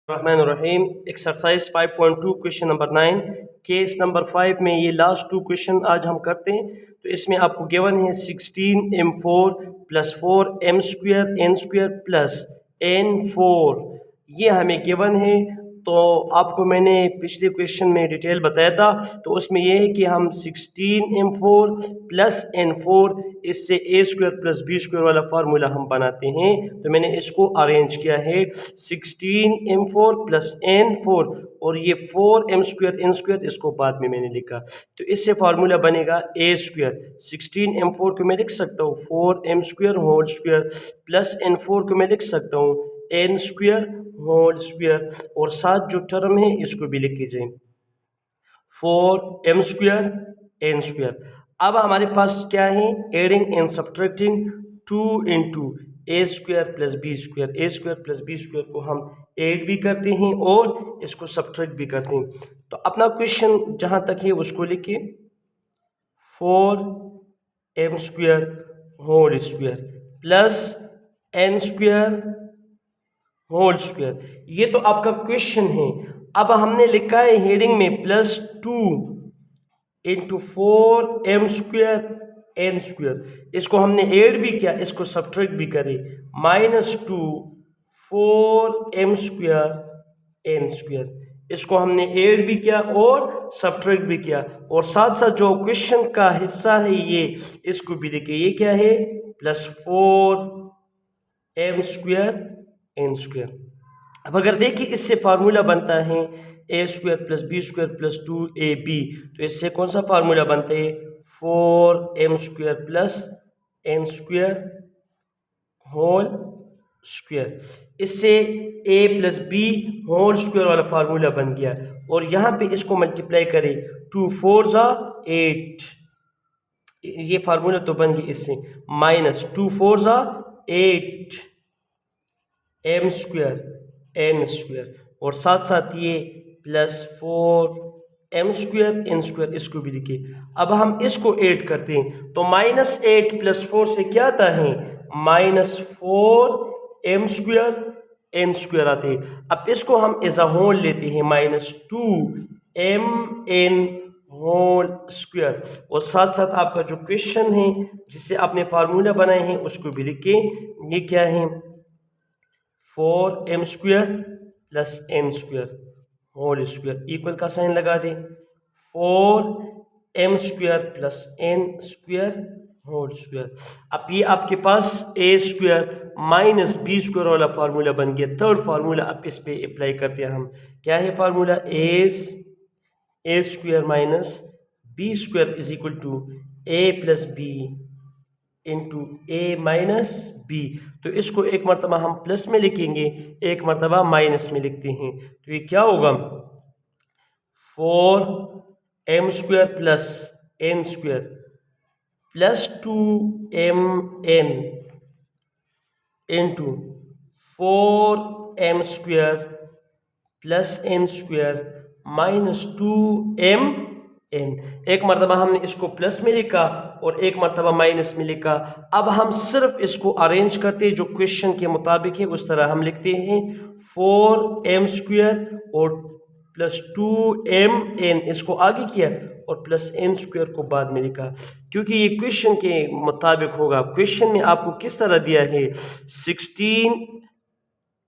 रहीम exercise 5.2 question number 9 case number 5 में ये last 2 question आज हम करते हैं। तो इसमें आपको गिवन है 16m4 + 4m² n² plus n4 ये हमें गिवन है। तो आपको मैंने पिछले क्वेश्चन में डिटेल बताया था, तो उसमें यह है कि हम 16m4 + n4 इससे a² + b² वाला फार्मूला हम बनाते हैं। तो मैंने इसको अरेंज किया है 16m4 + n4 और ये 4m² n² इसको बाद में मैंने लिखा। तो इससे फार्मूला बनेगा a²। 16m4 को मैं लिख सकता हूँ 4m² प्लस n4 को मैं लिख सकता हूँ n² और साथ जो टर्म है इसको भी लिख लीजिए 4m² n²। अब हमारे पास क्या है, adding and subtracting 2 into a² + b² a² + b² को हम ऐड भी करते हैं और इसको सब्ट्रैक्ट भी करते हैं। तो अपना क्वेश्चन जहाँ तक है उसको लिखिए 4m² plus n² whole square, ये तो आपका क्वेश्चन है। अब हमने लिखा है हेडिंग में +2 into 4m² n², इसको हमने ऐड भी किया, इसको सब्ट्रैक्ट भी करें -2 4m² n², इसको हमने ऐड भी किया और सब्ट्रैक्ट भी किया। और साथ साथ जो क्वेश्चन का हिस्सा है ये इसको भी देखिए, ये क्या है +4m² n²। अब अगर देखिए इससे फार्मूला बनता है a² + b² + 2ab, तो इससे कौन सा फार्मूला बनता है 4m² + n² होल स्क्वायर। इससे a + b होल स्क्वायर वाला फार्मूला बन गया और यहाँ पे इसको मल्टीप्लाई करें 2 4 8, ये फार्मूला तो बन गया इससे -2 4 8 m² n² और साथ साथ ये +4m² n², इसको भी लिखिए। अब हम इसको ऐड करते हैं तो -8 + 4 से क्या आता है -4m² n² आते हैं। अब इसको हम एज अ होल लेते हैं -2mn होल स्क्वायर और साथ साथ आपका जो क्वेश्चन है जिससे आपने फार्मूला बनाए हैं उसको भी लिखिए। ये क्या है 4m² + n² whole square equal का साइन लगा दें 4m² + n² होल स्क्वायर। अब ये आपके पास a² - b² वाला फार्मूला बन गया। थर्ड फार्मूला अब इस पे अप्लाई करते हैं हम, क्या है formula a² - b² = a + b into a - b। तो इसको एक मरतबा हम प्लस में लिखेंगे, एक मरतबा माइनस में लिखते हैं। तो ये क्या होगा 4m² + n² plus 2mn into 4m² + n² -2mn। एक मरतबा हमने इसको प्लस में लिखा और एक मरतबा माइनस में लिखा। अब हम सिर्फ इसको अरेंज करते हैं जो क्वेश्चन के मुताबिक है उस तरह हम लिखते हैं 4m² और +2mn, इसको आगे किया और +n² को बाद में लिखा क्योंकि ये क्वेश्चन के मुताबिक होगा। क्वेश्चन में आपको किस तरह दिया है 16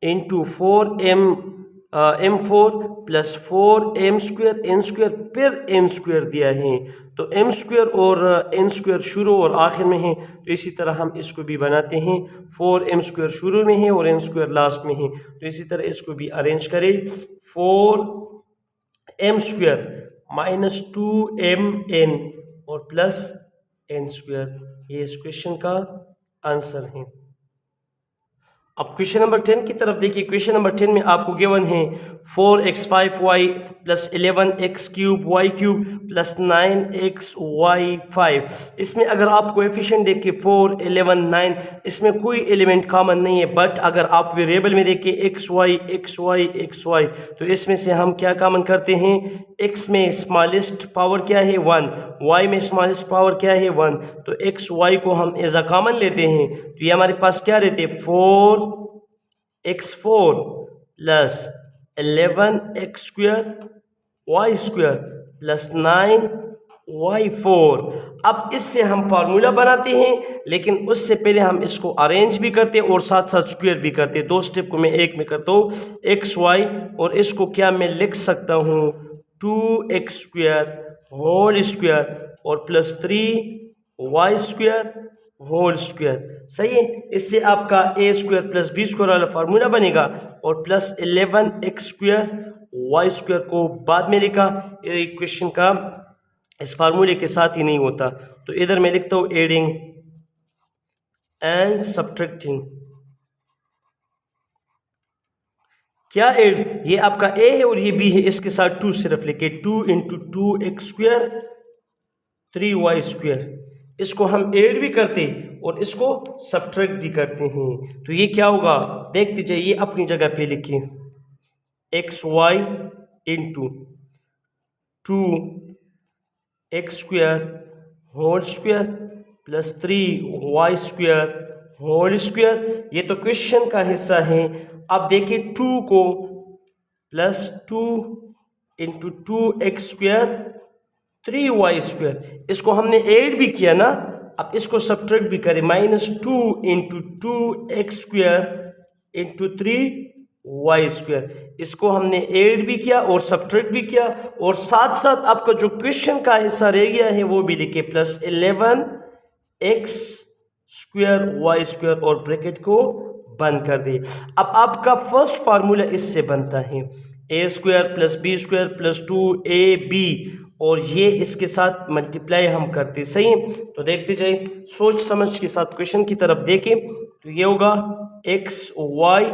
into 4m4 + 4m² n² फिर n² दिया है। तो m² और n² शुरू और आखिर में है, तो इसी तरह हम इसको भी बनाते हैं 4m² शुरू में है और n² लास्ट में है। तो इसी तरह इसको भी अरेंज करें 4m² - 2mn और प्लस n²। ये इस क्वेश्चन का आंसर है। अब क्वेश्चन नंबर 10 की तरफ देखिए। क्वेश्चन नंबर 10 में आपको गिवन है 4x5y + 11x³ y³ + 9xy5। इसमें अगर आप कोएफिशिएंट देखिए 4 11 9, इसमें कोई एलिमेंट कॉमन नहीं है, बट अगर आप वेरिएबल में देखिए xy तो इसमें से हम क्या कॉमन करते हैं, x में स्मॉलेस्ट पावर क्या है 1, y में स्मॉलेस्ट पावर क्या है 1, तो x y को हम एज अ कॉमन लेते हैं। तो ये हमारे पास क्या रहते हैं 4x4 + 11x² प्लस 9y4। अब इससे हम फार्मूला बनाते हैं, लेकिन उससे पहले हम इसको अरेंज भी करते हैं और साथ साथ स्क्वायर भी करते हैं। दो स्टेप को मैं एक में करता हूँ, xy, और इसको क्या मैं लिख सकता हूँ 2x² होल स्क्वायर और प्लस 3y² होल स्क्वायर। सही है। इससे आपका a² प्लस b² वाला फार्मूला बनेगा और प्लस 11x² y² को बाद में लिखा। इक्वेशन का इस फार्मूले के साथ ही नहीं होता, तो इधर मैं लिखता हूँ एडिंग एंड सब्ट्रैक्टिंग। क्या एड, ये आपका a है और ये b है, इसके साथ 2 सिर्फ लिखे, 2 इंटू 2x² 3y²। इसको हम ऐड भी करते और इसको सब्ट्रैक्ट भी करते हैं, तो ये क्या होगा देखते जाइए। अपनी जगह पे लिखिए xy into 2x² whole square plus 3y² whole square. ये तो क्वेश्चन का हिस्सा है। अब देखिए 2 को प्लस 2 इंटू 2x² 3y², इसको हमने ऐड भी किया ना, अब इसको सब्ट्रैक्ट भी करें, -2 इंटू 2x² इंटू 3y²। इसको हमने ऐड भी किया और सब्ट्रैक्ट भी किया, और साथ साथ आपका जो क्वेश्चन का हिस्सा रह गया है वो भी लिखे, प्लस 11x² y² और ब्रैकेट को बंद कर दे। अब आपका फर्स्ट फार्मूला इससे बनता है a² plus b² plus 2ab, और ये इसके साथ मल्टीप्लाई हम करते। सही है, तो देखते जाइए, सोच समझ के साथ क्वेश्चन की तरफ देखें, तो ये होगा xy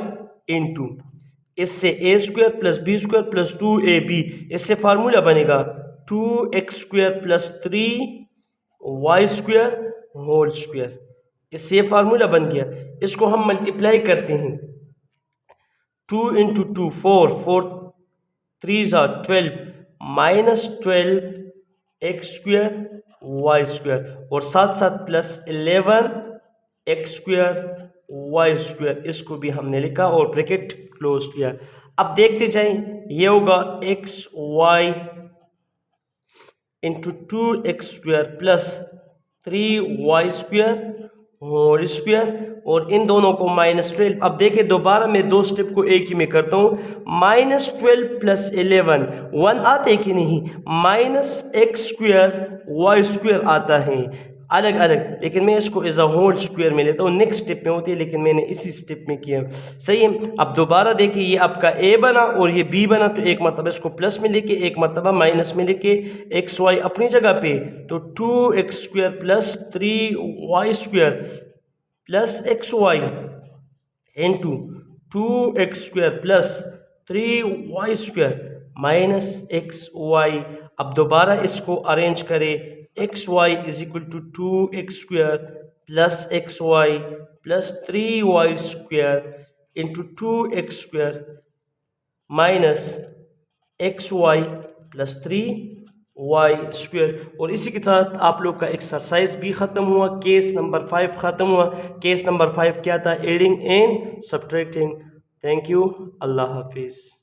इंटू इससे a² plus b² plus 2ab, इससे फार्मूला बनेगा 2x² plus 3y² whole square. इससे ये फार्मूला बन गया। इसको हम मल्टीप्लाई करते हैं, 2 इंटू 2 4, 4 3 12, -12x² y² और साथ साथ प्लस 11x² y², इसको भी हमने लिखा और ब्रैकेट क्लोज किया। अब देखते जाएं, ये होगा xy into 2x² plus 3y² whole square, और इन दोनों को -12। अब देखिए दोबारा मैं दो स्टेप को एक ही में करता हूँ, -12 प्लस 11 1 आते कि नहीं, -x² y² आता है अलग अलग, लेकिन मैं इसको एज अ होल स्क्वायर में लेता हूँ। नेक्स्ट स्टेप में होती है, लेकिन मैंने इसी स्टेप में किया। सही है। अब दोबारा देखिए, ये आपका a बना और ये b बना, तो एक मरतबा इसको प्लस में लेके एक मरतबा माइनस में लेके xy अपनी जगह पे, तो 2x² plus 3y² plus xy into 2x² plus 3y² minus xy। अब दोबारा इसको अरेंज करें, xy is equal to 2x² plus xy plus 3y² into 2x² minus xy plus 3y²। और इसी के साथ आप लोग का एक्सरसाइज भी ख़त्म हुआ, केस नंबर 5 ख़त्म हुआ। केस नंबर 5 क्या था? Adding and subtracting. Thank you, अल्लाह हाफिज़।